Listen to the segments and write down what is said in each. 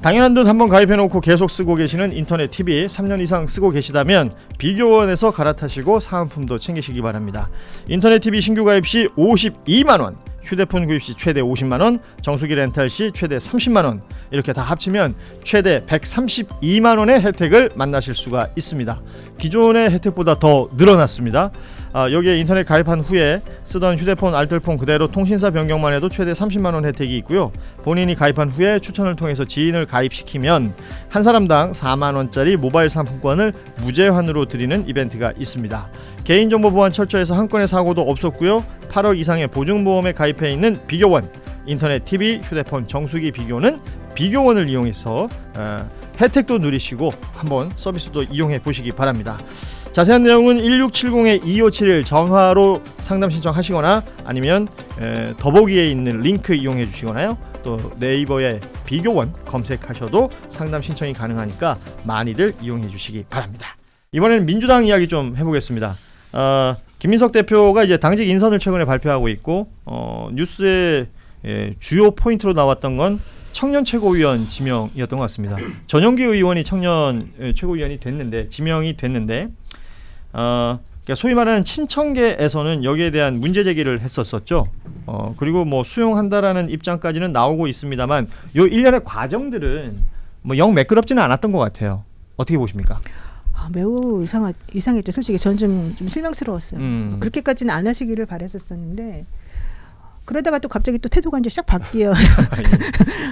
당연한 듯 한번 가입해놓고 계속 쓰고 계시는 인터넷 TV 3년 이상 쓰고 계시다면 비교원에서 갈아타시고 사은품도 챙기시기 바랍니다. 인터넷 TV 신규 가입 시 52만원, 휴대폰 구입 시 최대 50만원, 정수기 렌탈 시 최대 30만원, 이렇게 다 합치면 최대 132만원의 혜택을 만나실 수가 있습니다. 기존의 혜택보다 더 늘어났습니다. 여기에 인터넷 가입한 후에 쓰던 휴대폰 알뜰폰 그대로 통신사 변경만 해도 최대 30만원 혜택이 있고요. 본인이 가입한 후에 추천을 통해서 지인을 가입시키면 한 사람당 4만원짜리 모바일 상품권을 무제한으로 드리는 이벤트가 있습니다. 개인정보 보안 철저해서 한 건의 사고도 없었고요. 8억 이상의 보증보험에 가입해 있는 비교원, 인터넷 TV, 휴대폰, 정수기 비교는 비교원을 이용해서 혜택도 누리시고 한번 서비스도 이용해 보시기 바랍니다. 자세한 내용은 1670-2571 전화로 상담 신청하시거나 아니면 더보기에 있는 링크 이용해 주시거나요. 또 네이버에 비교원 검색하셔도 상담 신청이 가능하니까 많이들 이용해 주시기 바랍니다. 이번에는 민주당 이야기 좀 해보겠습니다. 김민석 대표가 이제 당직 인선을 최근에 발표하고 있고 뉴스의 주요 포인트로 나왔던 건 청년 최고위원 지명이었던 것 같습니다. 전용기 의원이 청년 최고위원이 됐는데 지명이 됐는데 그러니까 소위 말하는 친청계에서는 여기에 대한 문제 제기를 했었었죠. 그리고 뭐 수용한다라는 입장까지는 나오고 있습니다만 요 일련의 과정들은 뭐 영 매끄럽지는 않았던 것 같아요. 어떻게 보십니까? 매우 이상했죠. 솔직히 저는 좀 실망스러웠어요. 그렇게까지는 안 하시기를 바랬었는데 그러다가 또 갑자기 또 태도가 이제 싹 바뀌어요.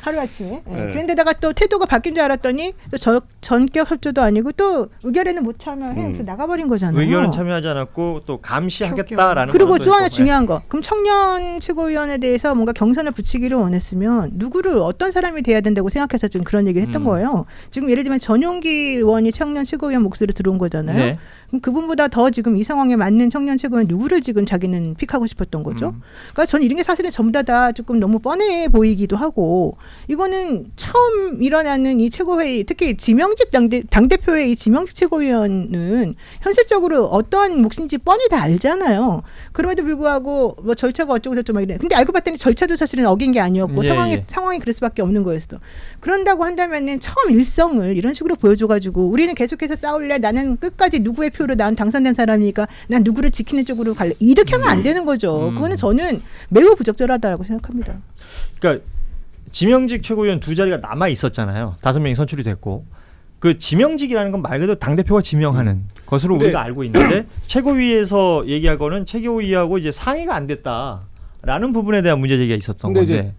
하루아침에. 그런데다가 또 태도가 바뀐 줄 알았더니 또 전격 협조도 아니고 또 의결에는 못 참여해. 그래서 나가버린 거잖아요. 의결은 참여하지 않았고 또 감시하겠다라는. 그리고 또 하나 중요한 거. 그럼 청년 최고위원에 대해서 뭔가 경선을 붙이기를 원했으면 누구를 어떤 사람이 돼야 된다고 생각해서 지금 그런 얘기를 했던 거예요. 지금 예를 들면 전용기 의원이 청년 최고위원 몫으로 들어온 거잖아요. 네. 그럼 그분보다 더 지금 이 상황에 맞는 청년 최고위원 누구를 지금 자기는 픽하고 싶었던 거죠. 그러니까 저는 이런 게 사실은 전부 다 조금 너무 뻔해 보이기도 하고 이거는 처음 일어나는 이 최고회의 특히 지명직 당대표의 이 지명직 최고위원은 현실적으로 어떠한 몫인지 뻔히 다 알잖아요. 그럼에도 불구하고 뭐 절차가 어쩌고 저쩌고 막 이래. 근데 알고 봤더니 절차도 사실은 어긴 게 아니었고 상황이 그럴 수밖에 없는 거였어. 그런다고 한다면은 처음 일성을 이런 식으로 보여줘가지고 우리는 계속해서 싸울래. 나는 끝까지 누구의 표로 난 당선된 사람이니까 난 누구를 지키는 쪽으로 갈래. 이렇게 하면 안 되는 거죠. 그거는 저는 매우 부적절하다고 생각합니다. 그러니까 지명직 최고위원 두 자리가 남아 있었잖아요. 5명이 선출이 됐고 그 지명직이라는 건 말 그대로 당 대표가 지명하는 것으로 우리가 알고 있는데 최고위에서 얘기하고는 최고위하고 이제 상의가 안 됐다라는 부분에 대한 문제 제기가 있었던 건데.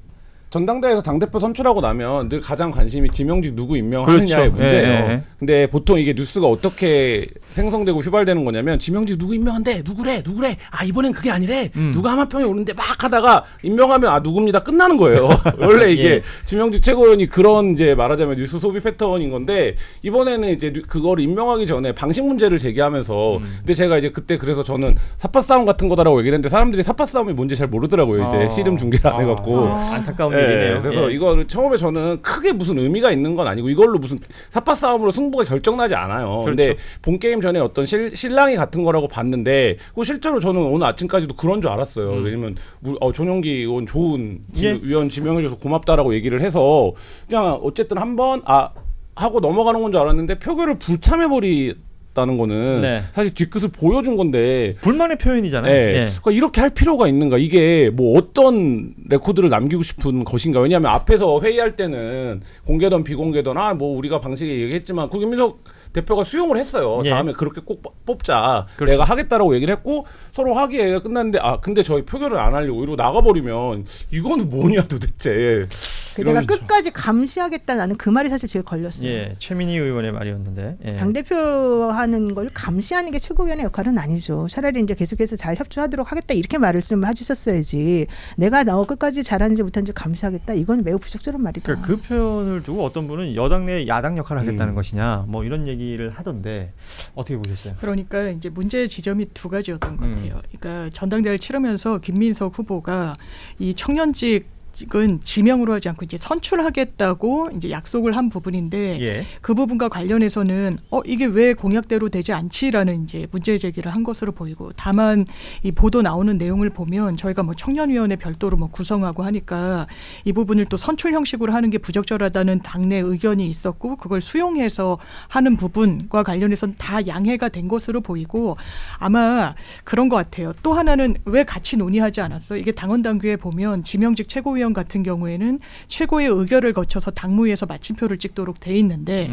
전당대회에서 당대표 선출하고 나면 늘 가장 관심이 지명직 누구 임명하느냐의 그렇죠. 문제예요. 근데 보통 이게 뉴스가 어떻게 생성되고 휘발되는 거냐면 지명직 누구 임명한대 누구래 이번엔 그게 아니래 누가 하만 평에 오는데 막 하다가 임명하면 누굽니다 끝나는 거예요. 원래 이게 지명직 최고위원이 그런 이제 말하자면 뉴스 소비 패턴인 건데 이번에는 이제 그거를 임명하기 전에 방식 문제를 제기하면서 근데 제가 이제 그때 그래서 저는 사파 싸움 같은 거다라고 얘기를 했는데 사람들이 사파 싸움이 뭔지 잘 모르더라고요. 이제 씨름 중계를 안 해갖고 안타까운 그래서 이거 처음에 저는 크게 무슨 의미가 있는 건 아니고 이걸로 무슨 사파 싸움으로 승부가 결정나지 않아요. 그렇죠. 근데 본 게임 전에 어떤 실랑이 같은 거라고 봤는데 실제로 저는 오늘 아침까지도 그런 줄 알았어요. 왜냐면 전용기 의원 좋은 위원 지명해줘서 고맙다라고 얘기를 해서 그냥 어쨌든 한번 하고 넘어가는 건 줄 알았는데 표결을 불참해버리 다는 거는 사실 뒤끝을 보여준 건데 불만의 표현이잖아요. 그러니까 이렇게 할 필요가 있는가? 이게 뭐 어떤 레코드를 남기고 싶은 것인가? 왜냐하면 앞에서 회의할 때는 공개든 비공개든 뭐 우리가 방식에 얘기했지만 그 김민석 대표가 수용을 했어요. 다음에 그렇게 꼭 뽑자. 그렇죠. 내가 하겠다라고 얘기를 했고 서로 합의가 끝났는데 근데 저희 표결을 안 하려고 이러고 나가버리면 이거는 뭐냐 도대체. 내가 끝까지 감시하겠다 나는 그 말이 사실 제일 걸렸어요. 최민희 의원의 말이었는데 당대표 하는 걸 감시하는 게 최고위원의 역할은 아니죠. 차라리 이제 계속해서 잘 협조하도록 하겠다 이렇게 말씀을 해주셨어야지. 내가 끝까지 잘하는지 못하는지 감시하겠다 이건 매우 부적절한 말이다. 그러니까 그 표현을 두고 어떤 분은 여당 내 야당 역할을 하겠다는 것이냐 뭐 이런 얘기를 하던데 어떻게 보셨어요? 그러니까 이제 문제 지점이 두 가지였던 것 같아요. 그러니까 전당대회를 치르면서 김민석 후보가 이 청년직 지명으로 하지 않고 이제 선출하겠다고 이제 약속을 한 부분인데 예. 그 부분과 관련해서는 이게 왜 공약대로 되지 않지라는 이제 문제 제기를 한 것으로 보이고 다만 이 보도 나오는 내용을 보면 저희가 뭐 청년위원회 별도로 뭐 구성하고 하니까 이 부분을 또 선출 형식으로 하는 게 부적절하다는 당내 의견이 있었고 그걸 수용해서 하는 부분과 관련해서는 다 양해가 된 것으로 보이고 아마 그런 것 같아요. 또 하나는 왜 같이 논의하지 않았어? 이게 당원 당규에 보면 지명직 최고위원 같은 경우에는 최고의 의결을 거쳐서 당무위에서 마침표를 찍도록 돼 있는데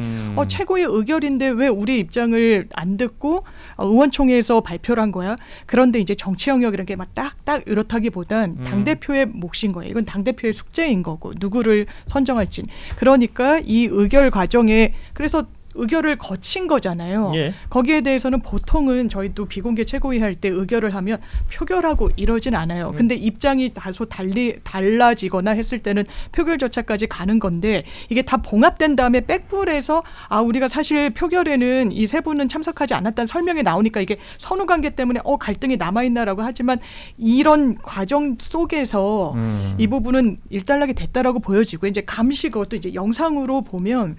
최고의 의결인데 왜 우리 입장을 안 듣고 의원총회에서 발표를 한 거야? 그런데 이제 정치 영역이라는 게 막 딱딱 이렇다기보단 당대표의 몫인 거예요. 이건 당대표의 숙제인 거고 누구를 선정할지. 그러니까 이 의결 과정에 그래서 의결을 거친 거잖아요. 예. 거기에 대해서는 보통은 저희도 비공개 최고위 할 때 의결을 하면 표결하고 이러진 않아요. 근데 입장이 다소 달라지거나 했을 때는 표결 절차까지 가는 건데 이게 다 봉합된 다음에 백불에서 우리가 사실 표결에는 이 세 분은 참석하지 않았다는 설명이 나오니까 이게 선후관계 때문에 갈등이 남아있나라고 하지만 이런 과정 속에서 이 부분은 일단락이 됐다라고 보여지고 이제 감시 그것도 이제 영상으로 보면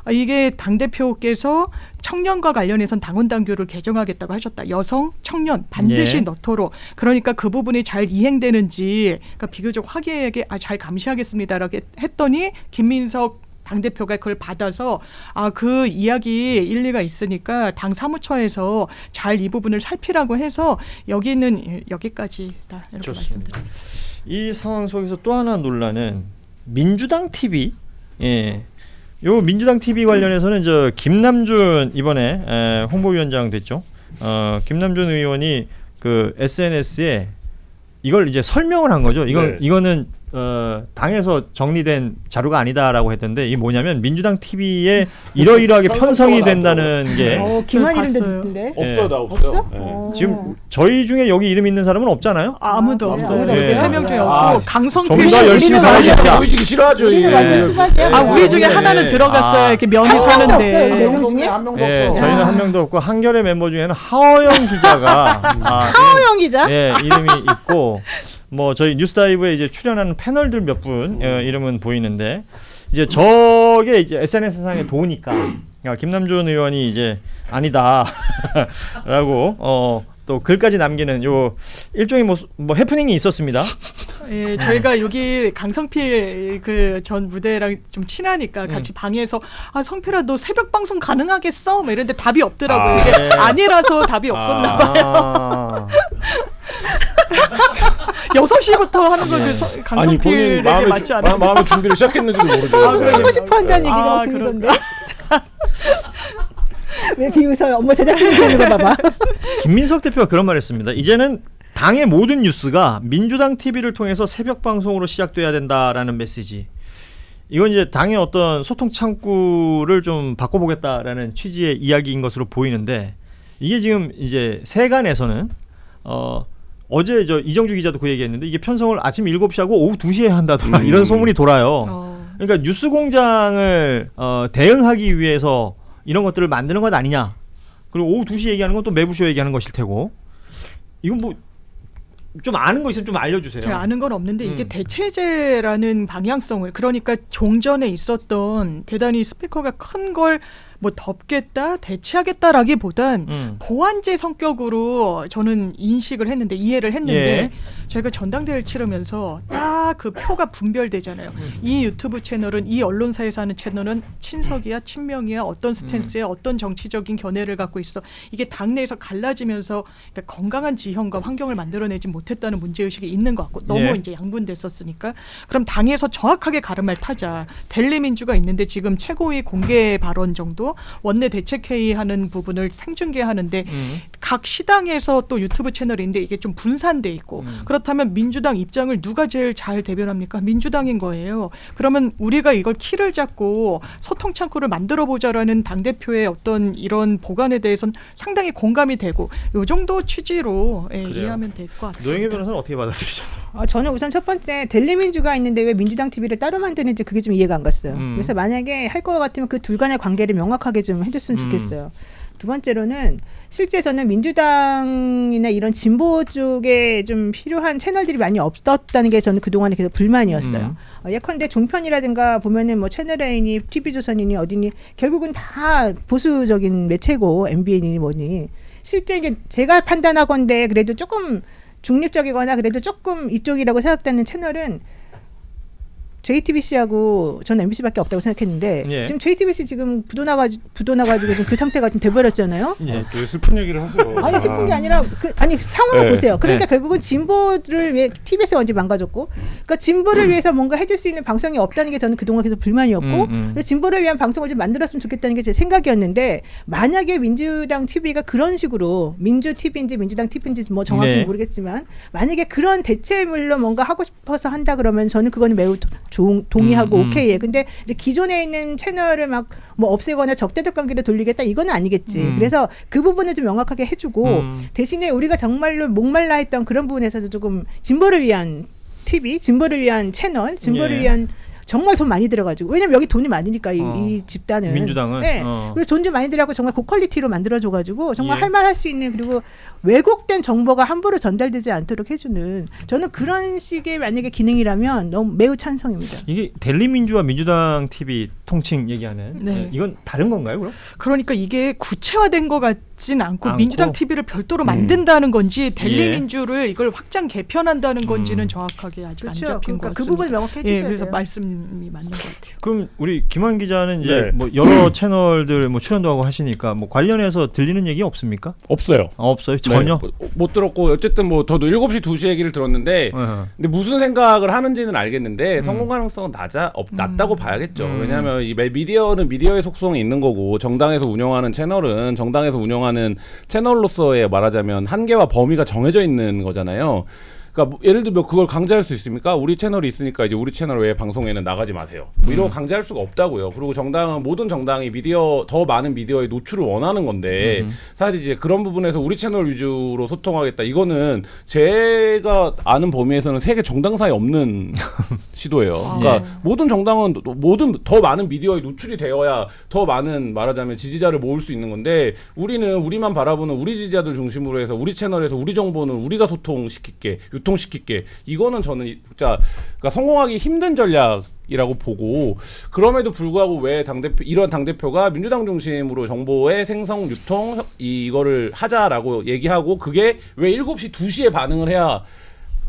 이게 당대표께서 청년과 관련해서는 당원 당규를 개정하겠다고 하셨다. 여성, 청년 반드시 예. 넣도록. 그러니까 그 부분이 잘 이행되는지 그러니까 비교적 화기애애하게 잘 감시하겠습니다라고 했더니 김민석 당대표가 그걸 받아서 그 이야기 일리가 있으니까 당 사무처에서 잘 이 부분을 살피라고 해서 여기는 여기까지다 이렇게 좋습니다. 말씀드립니다. 이 상황 속에서 또 하나 논란은 민주당 TV. 예. 요 민주당 TV 관련해서는 저 김남준 이번에 홍보위원장 됐죠. 김남준 의원이 그 SNS에 이걸 이제 설명을 한 거죠. 이거는 당에서 정리된 자료가 아니다라고 했던데 이게 뭐냐면 민주당 TV에 이러이러하게 편성이 된다는 게 김한 이름도 봤어요. 듣는데. 없어요, 나 없어요. 없어? 예. 지금 저희 중에 여기 이름 있는 사람은 없잖아요. 아무도 없어요. 아무도 없어요. 세 명 중에 아, 없고 강성필 좀 더 열심히 우리는 살아야겠다. 보이지기 싫어하죠. 우리는 완전 수박이야. 우리 중에 네. 하나는 들어갔어야 이렇게 면이 한 명도 없어요, 사는데. 이 내용 중에? 한 명도 예, 없어. 저희는 한 명도 없고 한결의 멤버 중에는 하어영 기자가 하영 기자. 예, 이름이 있고 뭐 저희 뉴스다이브에 이제 출연하는 패널들 몇 분 이름은 보이는데 이제 저게 이제 SNS 상에 도우니까 김남준 의원이 이제 아니다라고 또 글까지 남기는 요 일종의 뭐 해프닝이 있었습니다. 예, 저희가 여기 강성필 그 전 무대랑 좀 친하니까 같이 방에서 성필아 너 새벽 방송 가능하겠어? 뭐 이런데 답이 없더라고요. 이게 네. 아니라서 답이 없었나 봐요. 6시부터 하는 거 그 아니 본인 강성필에게 맞지 않아요? 마음의 준비를 시작했는지도 모르죠. 하고 싶어 한다는 얘기가 그런 그건데. 왜 비웃어요? 엄마 제작진이 보는 거 봐봐. 김민석 대표가 그런 말했습니다. 이제는 당의 모든 뉴스가 민주당 TV를 통해서 새벽 방송으로 시작돼야 된다라는 메시지. 이건 이제 당의 어떤 소통 창구를 좀 바꿔보겠다라는 취지의 이야기인 것으로 보이는데 이게 지금 이제 세간에서는 어제 저 이정주 기자도 그 얘기했는데 이게 편성을 아침 7시 하고 오후 2시에 한다더라 이런 소문이 돌아요. 그러니까 뉴스 공장을 대응하기 위해서 이런 것들을 만드는 것 아니냐. 그리고 오후 2시 얘기하는 건 또 매부쇼 얘기하는 것일 테고 이건 뭐 좀 아는 거 있으면 좀 알려주세요. 제가 아는 건 없는데 이게 대체제라는 방향성을 그러니까 종전에 있었던 대단히 스피커가 큰 걸 뭐 덮겠다 대체하겠다라기보단 보완제 성격으로 저는 인식을 했는데 이해를 했는데 예. 저희가 전당대회를 치르면서 딱 그 표가 분별되잖아요. 이 유튜브 채널은 이 언론사에서 하는 채널은 친석이야 친명이야 어떤 스탠스야 어떤 정치적인 견해를 갖고 있어 이게 당내에서 갈라지면서 그러니까 건강한 지형과 환경을 만들어내지 못했다는 문제의식이 있는 것 같고 너무 예. 이제 양분됐었으니까 그럼 당에서 정확하게 가름을 타자. 델리민주가 있는데 지금 최고위 공개 발언 정도 원내 대책회의 하는 부분을 생중계하는데 각 시당에서 또 유튜브 채널인데 이게 좀 분산돼 있고 그렇다면 민주당 입장을 누가 제일 잘 대변합니까? 민주당인 거예요. 그러면 우리가 이걸 키를 잡고 소통 창구를 만들어 보자라는 당대표의 어떤 이런 보관에 대해서는 상당히 공감이 되고 요 정도 취지로 이해하면 될 것 같습니다. 노영희 변호사는 어떻게 받아들이셨어요? 저는 우선 첫 번째 델리민주가 있는데 왜 민주당 TV를 따로 만드는지 그게 좀 이해가 안 갔어요. 그래서 만약에 할 것 같으면 그 둘 간의 관계를 명확하게 좀 해줬으면 좋겠어요. 두 번째로는 실제 저는 민주당이나 이런 진보 쪽에 좀 필요한 채널들이 많이 없었다는 게 저는 그동안에 계속 불만이었어요. 예컨대 종편이라든가 보면은 뭐 채널A니 TV조선이니 어디니 결국은 다 보수적인 매체고 MBN이니 뭐니 실제 이제 제가 판단하건대 그래도 조금 중립적이거나 그래도 조금 이쪽이라고 생각되는 채널은 JTBC하고 저는 MBC밖에 없다고 생각했는데 예. 지금 JTBC 지금 부도나가지고 좀 그 상태가 좀 돼버렸잖아요. 예. 왜 슬픈 얘기를 하세요? 아니 슬픈 게 아니라 아니 상황을 네. 보세요. 그러니까 네. 결국은 진보를 위해 TBS가 언제 망가졌고, 그러니까 진보를 위해서 뭔가 해줄 수 있는 방송이 없다는 게 저는 그동안 계속 불만이었고, 그래서 진보를 위한 방송을 좀 만들었으면 좋겠다는 게 제 생각이었는데 만약에 민주당 TV가 그런 식으로 민주 TV인지 민주당 TV인지 뭐 정확히 네. 모르겠지만 만약에 그런 대체물로 뭔가 하고 싶어서 한다 그러면 저는 그거는 매우 동의하고 오케이해. 근데 이제 기존에 있는 채널을 막 뭐 없애거나 적대적 관계로 돌리겠다 이건 아니겠지. 그래서 그 부분을 좀 명확하게 해주고 대신에 우리가 정말로 목말라 했던 그런 부분에서도 조금 진보를 위한 TV, 진보를 위한 채널, 진보를 예. 위한 정말 돈 많이 들어가지고 왜냐면 여기 돈이 많으니까 이 집단은 민주당은 네. 그리고 돈 좀 많이 들어가고 정말 고퀄리티로 만들어줘가지고 정말 예. 할 말 할 수 있는 그리고 왜곡된 정보가 함부로 전달되지 않도록 해주는 저는 그런 식의 만약에 기능이라면 너무 매우 찬성입니다. 이게 델리민주와 민주당 TV 통칭 얘기하는 네. 이건 다른 건가요, 그럼? 그러니까 이게 구체화된 것 같진 않고 않고. 민주당 TV를 별도로 만든다는 건지 예. 델리민주를 이걸 확장 개편한다는 건지는 정확하게 아직 그렇죠. 안 잡힌 그러니까 것 그 같습니다. 부분을 명확히 해주셔야 예, 그래서 돼요. 말씀이 맞는 것 같아요. 그럼 우리 김한 기자는 이제 네. 뭐 여러 채널들 뭐 출연도 하고 하시니까 뭐 관련해서 들리는 얘기 없습니까? 없어요. 없어요, 전혀. 네, 못 들었고 어쨌든 뭐 저도 7시 2시 얘기를 들었는데 근데 무슨 생각을 하는지는 알겠는데 성공 가능성은 낮다고 봐야겠죠. 왜냐하면 이 미디어는 미디어의 속성이 있는 거고 정당에서 운영하는 채널은 정당에서 운영하는 채널로서의 말하자면 한계와 범위가 정해져 있는 거잖아요. 그러니까 예를 들면 그걸 강제할 수 있습니까? 우리 채널이 있으니까 이제 우리 채널 외에 방송에는 나가지 마세요. 뭐 이런 거 강제할 수가 없다고요. 그리고 정당은 모든 정당이 더 많은 미디어의 노출을 원하는 건데 사실 이제 그런 부분에서 우리 채널 위주로 소통하겠다. 이거는 제가 아는 범위에서는 세계 정당사에 없는 시도예요. 그러니까 모든 정당은 더 많은 미디어에 노출이 되어야 더 많은 말하자면 지지자를 모을 수 있는 건데 우리는 우리만 바라보는 우리 지지자들 중심으로 해서 우리 채널에서 우리 정보는 우리가 소통시킬게 유통시킬게 이거는 저는 진짜 그러니까 성공하기 힘든 전략이라고 보고 그럼에도 불구하고 왜 이런 당대표가 민주당 중심으로 정보의 생성 유통 이거를 하자라고 얘기하고 그게 왜 7시 2시에 반응을 해야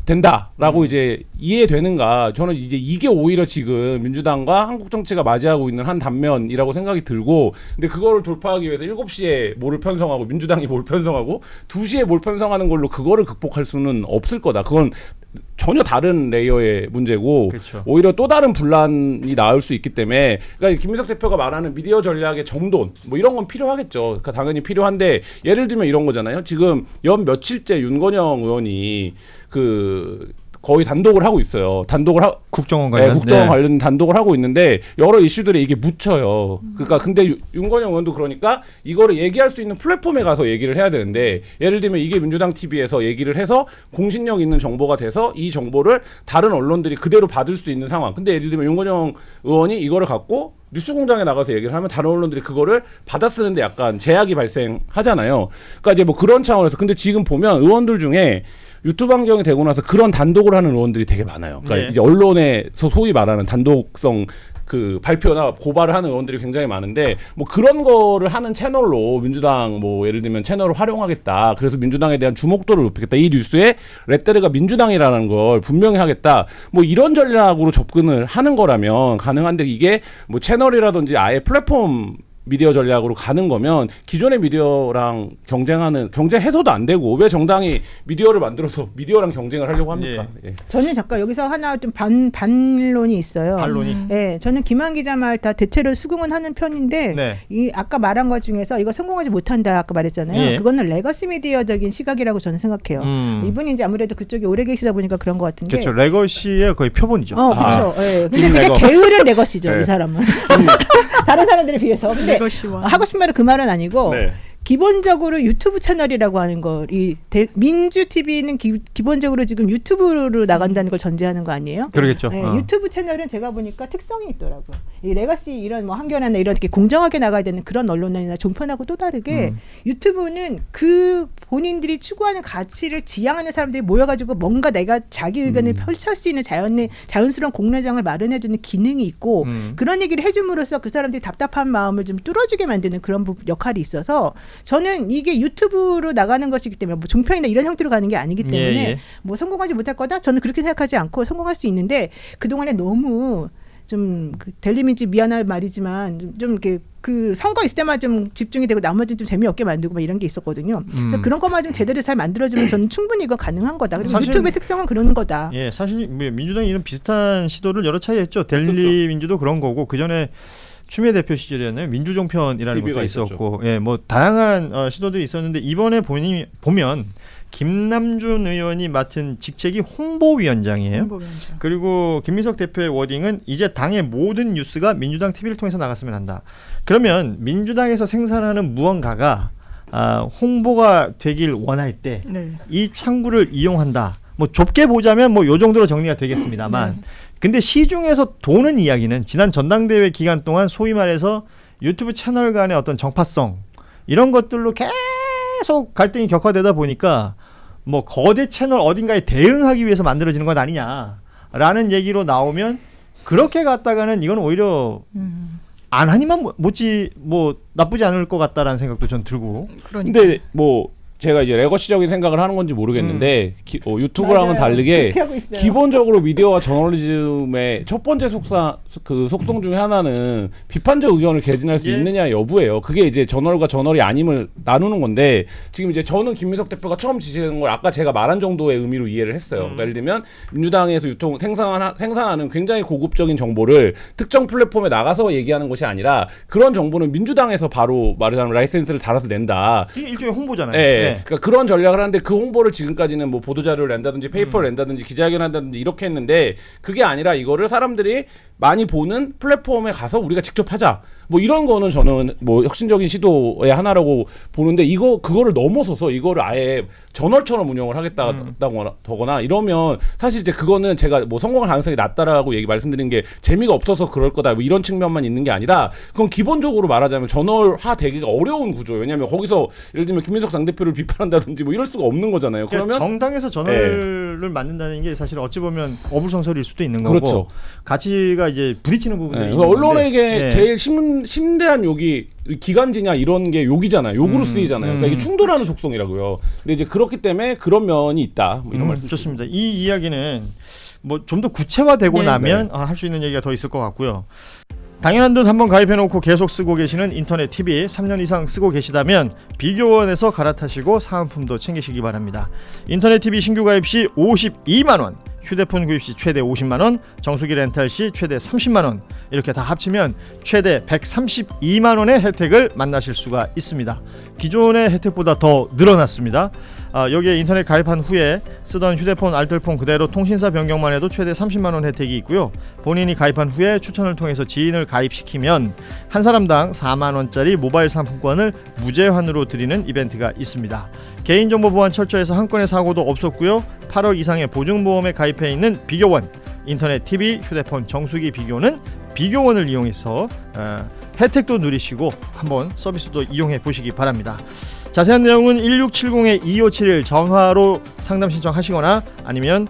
된다라고 이제 이해되는가 저는 이제 이게 오히려 지금 민주당과 한국 정치가 맞이하고 있는 한 단면이라고 생각이 들고 근데 그거를 돌파하기 위해서 7시에 뭐를 편성하고 민주당이 뭘 편성하고 2시에 뭘 편성하는 걸로 그거를 극복할 수는 없을 거다. 그건 전혀 다른 레이어의 문제고 그렇죠. 오히려 또 다른 분란이 나올 수 있기 때문에 그러니까 김민석 대표가 말하는 미디어 전략의 정돈 뭐 이런 건 필요하겠죠. 그러니까 당연히 필요한데 예를 들면 이런 거잖아요. 지금 연 며칠째 윤건영 의원이 거의 단독을 하고 있어요. 국정원 관련. 국정원 관련 단독을 하고 있는데 여러 이슈들에 이게 묻혀요. 그러니까 근데 윤건영 의원도 그러니까 이거를 얘기할 수 있는 플랫폼에 가서 얘기를 해야 되는데 예를 들면 이게 민주당 TV에서 얘기를 해서 공신력 있는 정보가 돼서 이 정보를 다른 언론들이 그대로 받을 수 있는 상황. 근데 예를 들면 윤건영 의원이 이거를 갖고 뉴스공장에 나가서 얘기를 하면 다른 언론들이 그거를 받아쓰는데 약간 제약이 발생하잖아요. 그러니까 이제 뭐 그런 차원에서 근데 지금 보면 의원들 중에 유튜브 환경이 되고 나서 그런 단독을 하는 의원들이 되게 많아요. 그러니까 네. 이제 언론에서 소위 말하는 단독성 발표나 고발을 하는 의원들이 굉장히 많은데 뭐 그런 거를 하는 채널로 민주당 뭐 예를 들면 채널을 활용하겠다. 그래서 민주당에 대한 주목도를 높이겠다. 이 뉴스에 레터르가 민주당이라는 걸 분명히 하겠다. 뭐 이런 전략으로 접근을 하는 거라면 가능한데 이게 뭐 채널이라든지 아예 플랫폼 미디어 전략으로 가는 거면 기존의 미디어랑 경쟁해서도 안 되고 왜 정당이 미디어를 만들어서 미디어랑 경쟁을 하려고 합니까? 예. 저는 잠깐 여기서 하나 좀 반론이 있어요. 반론이. 네, 저는 김한 기자 말 다 대체로 수긍은 하는 편인데 네. 이 아까 말한 것 중에서 이거 성공하지 못한다 아까 말했잖아요. 예. 그거는 레거시 미디어적인 시각이라고 저는 생각해요. 이분이 이제 아무래도 그쪽에 오래 계시다 보니까 그런 것 같은데. 그렇죠. 레거시의 거의 표본이죠. 그렇죠. 예. 근데 임 그게 레거. 게으른 레거시죠, 네. 이 사람은. 다른 사람들에 비해서. 근데 레거시와 하고 싶은 말은 그 말은 아니고 네. 기본적으로 유튜브 채널이라고 하는 걸 민주 TV는 기본적으로 지금 유튜브로 나간다는 걸 전제하는 거 아니에요? 그러겠죠. 네, 유튜브 채널은 제가 보니까 특성이 있더라고요. 이 레가시 이런 뭐 한겨레나 이런 게 공정하게 나가야 되는 그런 언론이나 종편하고 또 다르게 유튜브는 그 본인들이 추구하는 가치를 지향하는 사람들이 모여가지고 뭔가 내가 자기 의견을 펼칠 수 있는 자연스러운 공론장을 마련해주는 기능이 있고 그런 얘기를 해줌으로써 그 사람들이 답답한 마음을 좀 뚫어지게 만드는 그런 역할이 있어서 저는 이게 유튜브로 나가는 것이기 때문에 뭐 종편이나 이런 형태로 가는 게 아니기 때문에 뭐 성공하지 못할 거다 저는 그렇게 생각하지 않고 성공할 수 있는데 그동안에 너무 좀 델리민지 미안할 말이지만 좀 이렇게 그 선거 있을 때만 좀 집중이 되고 나머지는 좀 재미없게 만들고 막 이런 게 있었거든요. 그래서 그런 것만 좀 제대로 잘 만들어주면 저는 충분히 이건 가능한 거다. 그리고 사실, 유튜브의 특성은 그런 거다. 예, 사실 민주당이 이런 비슷한 시도를 여러 차례 했죠. 델리민주도 그런 거고 그 전에 추미애 대표 시절에는 민주종편이라는 것도 있었고, 예, 뭐 다양한 시도들이 있었는데 이번에 보면 김남준 의원이 맡은 직책이 홍보위원장이에요. 홍보위원장. 그리고 김민석 대표의 워딩은 이제 당의 모든 뉴스가 민주당 TV를 통해서 나갔으면 한다. 그러면 민주당에서 생산하는 무언가가 홍보가 되길 원할 때 이 창구를 이용한다. 뭐 좁게 보자면 뭐 요 정도로 정리가 되겠습니다만 근데 시중에서 도는 이야기는 지난 전당대회 기간 동안 소위 말해서 유튜브 채널 간의 어떤 정파성 이런 것들로 계속 갈등이 격화되다 보니까 뭐 거대 채널 어딘가에 대응하기 위해서 만들어지는 것 아니냐라는 얘기로 나오면 그렇게 갔다가는 이건 오히려 안 하니만 못지 뭐 나쁘지 않을 것 같다라는 생각도 전 들고. 근데 뭐 제가 이제 레거시적인 생각을 하는 건지 모르겠는데 유튜브랑은 다르게 기본적으로 미디어와 저널리즘의 첫 번째 속성 중에 하나는 비판적 의견을 개진할 수 있느냐 여부예요. 그게 이제 저널과 저널이 아님을 나누는 건데 지금 이제 저는 김민석 대표가 처음 지시한 걸 아까 제가 말한 정도의 의미로 이해를 했어요. 그러니까 예를 들면 민주당에서 생산하는 굉장히 고급적인 정보를 특정 플랫폼에 나가서 얘기하는 것이 아니라 그런 정보는 민주당에서 바로 말하자면 라이센스를 달아서 낸다. 이게 일종의 홍보잖아요. 네. 그러니까 그런 전략을 하는데 그 홍보를 지금까지는 뭐 보도자료를 낸다든지 페이퍼를 낸다든지 기자회견을 한다든지 이렇게 했는데 그게 아니라 이거를 사람들이 많이 보는 플랫폼에 가서 우리가 직접 하자. 뭐 이런 거는 저는 뭐 혁신적인 시도의 하나라고 보는데 그거를 넘어서서 이거를 아예 저널처럼 운영을 하겠다거나 이러면 사실 이제 그거는 제가 뭐 성공할 가능성이 낮다라고 말씀드린 게 재미가 없어서 그럴 거다 뭐 이런 측면만 있는 게 아니라 그건 기본적으로 말하자면 저널화 되기가 어려운 구조예요. 왜냐하면 거기서 예를 들면 김민석 당대표를 비판한다든지 뭐 이럴 수가 없는 거잖아요. 그러니까 그러면 정당에서 저널을 만든다는 게 사실 어찌 보면 어불성설일 수도 있는 거고 그렇죠. 가치가 이제 부딪히는 부분들이 있는 언론에게 제일 심대한 욕이 기간지냐 이런 게 욕이잖아요. 욕으로 쓰이잖아요. 그러니까 이게 충돌하는 속성이라고요. 근데 이제 그렇기 때문에 그런 면이 있다. 뭐 이런 말씀. 좋습니다. 이 이야기는 뭐 좀 더 구체화되고 나면 할 수 있는 얘기가 더 있을 것 같고요. 당연한 듯 한번 가입해놓고 계속 쓰고 계시는 인터넷 TV 3년 이상 쓰고 계시다면 비교원에서 갈아타시고 사은품도 챙기시기 바랍니다. 인터넷 TV 신규 가입 시 52만 원, 휴대폰 구입 시 최대 50만 원, 정수기 렌탈 시 최대 30만 원 이렇게 다 합치면 최대 132만 원의 혜택을 만나실 수가 있습니다. 기존의 혜택보다 더 늘어났습니다. 여기에 인터넷 가입한 후에 쓰던 휴대폰 알뜰폰 그대로 통신사 변경만 해도 최대 30만 원 혜택이 있고요. 본인이 가입한 후에 추천을 통해서 지인을 가입시키면 한 사람당 4만 원짜리 모바일 상품권을 무제한으로 드리는 이벤트가 있습니다. 개인정보 보안 철저해서 한 건의 사고도 없었고요. 8억 이상의 보증보험에 가입해 있는 비교원, 인터넷 TV, 휴대폰 정수기 비교는 비교원을 이용해서 혜택도 누리시고 한번 서비스도 이용해 보시기 바랍니다. 자세한 내용은 1670-2571 전화로 상담 신청하시거나 아니면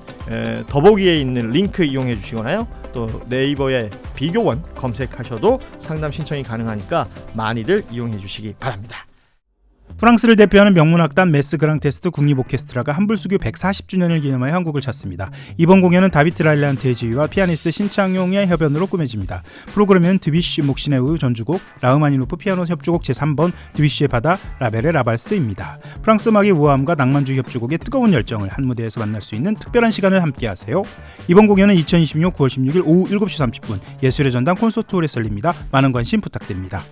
더보기에 있는 링크 이용해 주시거나요. 또 네이버에 비교원 검색하셔도 상담 신청이 가능하니까 많이들 이용해 주시기 바랍니다. 프랑스를 대표하는 명문악단 메스 그랑테스트 국립 오케스트라가 한불수교 140주년을 기념하여 한국을 찾습니다. 이번 공연은 다비트 라일란트의 지휘와 피아니스트 신창용의 협연으로 꾸며집니다. 프로그램은 드뷔시 묵신의 우유 전주곡, 라흐마니노프 피아노 협주곡 제3번, 드뷔시의 바다, 라벨의 라발스입니다. 프랑스 음악의 우아함과 낭만주의 협주곡의 뜨거운 열정을 한 무대에서 만날 수 있는 특별한 시간을 함께하세요. 이번 공연은 2026 9월 16일 오후 7시 30분 예술의 전당 콘서트홀에서 열립니다. 많은 관심 부탁드립니다.